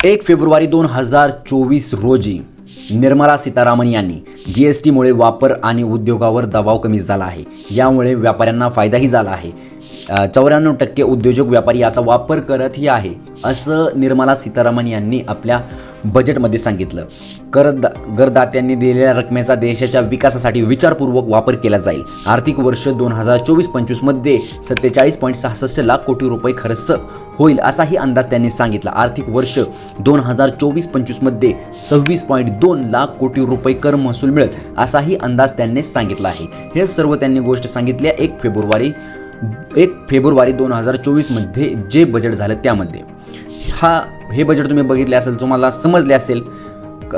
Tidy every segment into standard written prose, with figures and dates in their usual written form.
1 February 2024 रोजी निर्मला सीतारामन यांनी GSTमुळे वापर आणि उद्योगावर दबाव कमी झाला आहे. यामुळे व्यापाऱ्यांना फायदाही झाला आहे. 94% उद्योजक व्यापारी याचा वापर करतही आहे असं निर्मला सीतारामन यांनी आपल्या बजेटमध्ये सांगितलं. करदात्यांनी दिलेल्या रकमेचा देशाच्या विकासासाठी विचारपूर्वक वापर केला जाईल. आर्थिक वर्ष 2024-25 मध्ये 47.66 लाख कोटी रुपये खर्च होईल असाही अंदाज त्यांनी सांगितला. आर्थिक वर्ष 2024-25 मध्ये 26.2 लाख कोटी रुपये कर महसूल मिळेल असाही अंदाज त्यांनी सांगितला आहे. हे सर्व त्यांनी गोष्ट सांगितली 1 फेब्रुवारी 2024 मध्ये जे बजेट झालं त्यामध्ये. हे बजेट तुम्ही बघितले असेल, तुम्हाला समजले असेल,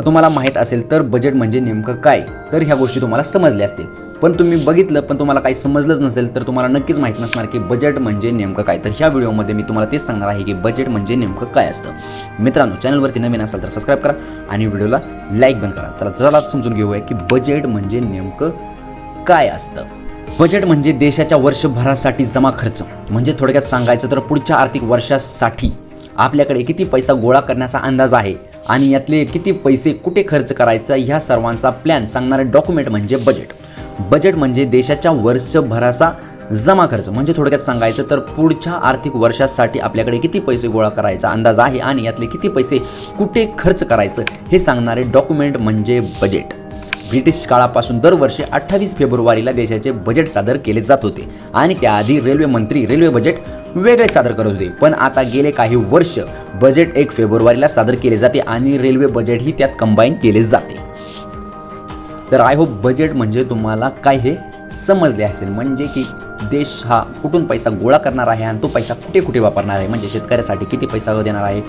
तुम्हाला माहीत असेल तर बजेट म्हणजे नेमकं काय, तर ह्या गोष्टी तुम्हाला समजल्या असतील. पण तुम्ही बघितलं पण तुम्हाला काही समजलंच नसेल तर तुम्हाला नक्कीच माहीत नसणार की बजेट म्हणजे नेमकं काय. तर ह्या व्हिडिओमध्ये मी तुम्हाला तेच सांगणार आहे की बजेट म्हणजे नेमकं काय असतं. मित्रांनो, चॅनलवरती नवीन असाल तर सबस्क्राईब करा आणि व्हिडिओला लाईक पण करा. चला समजून घेऊया की बजेट म्हणजे नेमकं काय असतं. बजेट म्हणजे देशाच्या वर्षभरासाठी जमा खर्च. म्हणजे थोडक्यात सांगायचं तर पुढच्या आर्थिक वर्षासाठी आपल्याकडे किती पैसा गोळा करण्याचा अंदाज आहे आणि यातले किती पैसे कुठे खर्च करायचा ह्या सर्वांचा प्लॅन सांगणारे डॉक्युमेंट म्हणजे बजेट. बजेट म्हणजे देशाच्या वर्षभराचा जमा खर्च. म्हणजे थोडक्यात सांगायचं तर पुढच्या आर्थिक वर्षासाठी आपल्याकडे किती पैसे गोळा करायचा अंदाज आहे आणि यातले किती पैसे कुठे खर्च करायचं हे सांगणारे डॉक्युमेंट म्हणजे बजेट. ब्रिटिश काळापासून दरवर्षी 28 फेब्रुवारीला देशाचे बजेट सादर केले जात होते आणि त्याआधी रेल्वे मंत्री रेल्वे बजेट वेगळे सादर करत होते. पण आता गेले काही वर्ष बजेट 1 फेब्रुवारीला सादर केले जाते आणि रेल्वे बजेटही त्यात कंबाईन केले जाते. तर आय होप बजेट म्हणजे तुम्हाला काय हे समजले असेल. म्हणजे की देश हा कुठून पैसा गोळा करणार आहे आणि तो पैसा कुठे कुठे वापरणार आहे. म्हणजे शेतकऱ्यासाठी किती पैसा देणार आहे,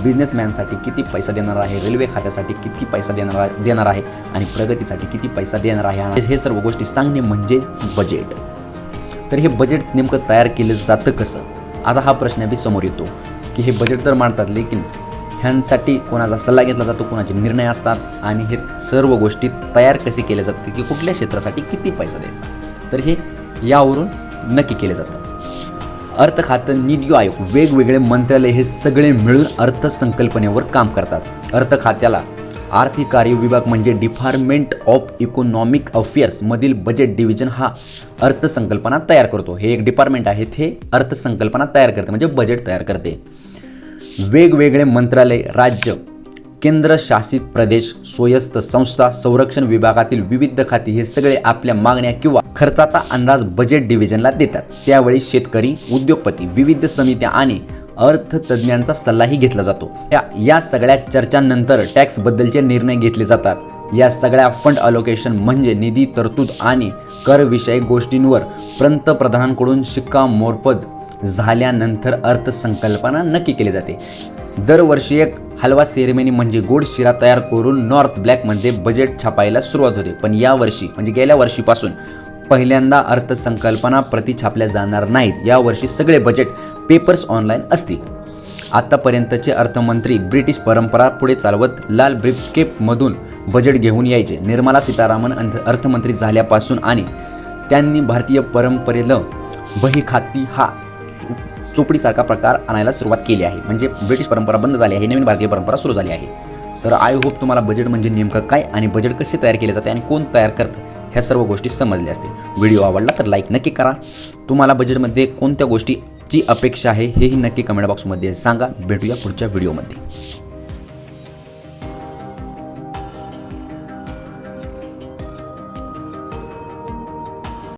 बिझनेसमॅनसाठी किती पैसा देणार आहे, रेल्वे खात्यासाठी किती पैसा देणार आहे आणि प्रगतीसाठी किती पैसा देणार आहे. हे सर्व गोष्टी सांगणे म्हणजेच बजेट. तर हे बजेट नेमकं तयार केलं जातं कसं, आता हा प्रश्न बी समोर येतो की हे बजेट तर मांडतात लेकिन ह्यांसाठी कोणाचा सल्ला घेतला जातो, कोणाचे निर्णय असतात आणि हे सर्व गोष्टी तयार कसे केले जाते की कुठल्या क्षेत्रासाठी किती पैसा द्यायचा, तर हे यावरून नक्की केले जातं. अर्थ खातं, निधी आयोग, वेगवेगळे मंत्रालय हे सगळे मिळून अर्थसंकल्पनेवर काम करतात. अर्थ खात्याला आर्थिक कार्य विभाग म्हणजे डिपार्टमेंट ऑफ इकॉनॉमिक अफेअर्स मधील बजेट डिव्हिजन हा अर्थसंकल्पना तयार करतो. हे एक डिपार्टमेंट आहे, ते अर्थसंकल्पना तयार करते म्हणजे बजेट तयार करते. वेगवेगळे मंत्रालय, राज्य, केंद्रशासित प्रदेश, स्वायत्त संस्था, संरक्षण विभागातील विविध खाती हे सगळे आपल्या मागण्या किंवा खर्चाचा अंदाज बजेट डिव्हिजनला देतात. त्यावेळी शेतकरी, उद्योगपती, विविध समित्या आणि अर्थतज्ञांचा सल्लाही घेतला जातो. या सगळ्या चर्चांनंतर टॅक्सबद्दलचे निर्णय घेतले जातात. या सगळ्या फंड अलोकेशन म्हणजे निधी तरतूद आणि करविषयक गोष्टींवर पंतप्रधानांकडून शिक्कामोर्तब झाल्यानंतर अर्थसंकल्पना नक्की केली जाते. दरवर्षी एक हलवा सेरेमनी म्हणजे गोड शिरा तयार करून नॉर्थ ब्लॅकमध्ये बजेट छापायला सुरुवात होते. पण यावर्षी म्हणजे गेल्या वर्षीपासून पहिल्यांदा अर्थसंकल्पना प्रति छापल्या जाणार नाहीत. यावर्षी सगळे बजेट पेपर्स ऑनलाईन असतील. आतापर्यंतचे अर्थमंत्री ब्रिटिश परंपरा पुढे चालवत लाल ब्रीफकेसमधून बजेट घेऊन यायचे. निर्मला सीतारामन अर्थमंत्री झाल्यापासून आणि त्यांनी भारतीय परंपरेला बहीखाती हा चोपडीसारखा प्रकार आणायला सुरुवात केली आहे. म्हणजे ब्रिटिश परंपरा बंद झाली आहे, नवीन भारतीय परंपरा सुरू झाली आहे. तर आय होप तुम्हाला बजेट म्हणजे नेमकं काय आणि बजेट कसे तयार केले जाते आणि कोण तयार करतं ह्या सर्व गोष्टी समजल्या असतील. व्हिडिओ आवडला तर लाईक नक्की करा. तुम्हाला बजेटमध्ये कोणत्या गोष्टीची अपेक्षा आहे हेही नक्की कमेंट बॉक्समध्ये सांगा. भेटूया पुढच्या व्हिडिओमध्ये.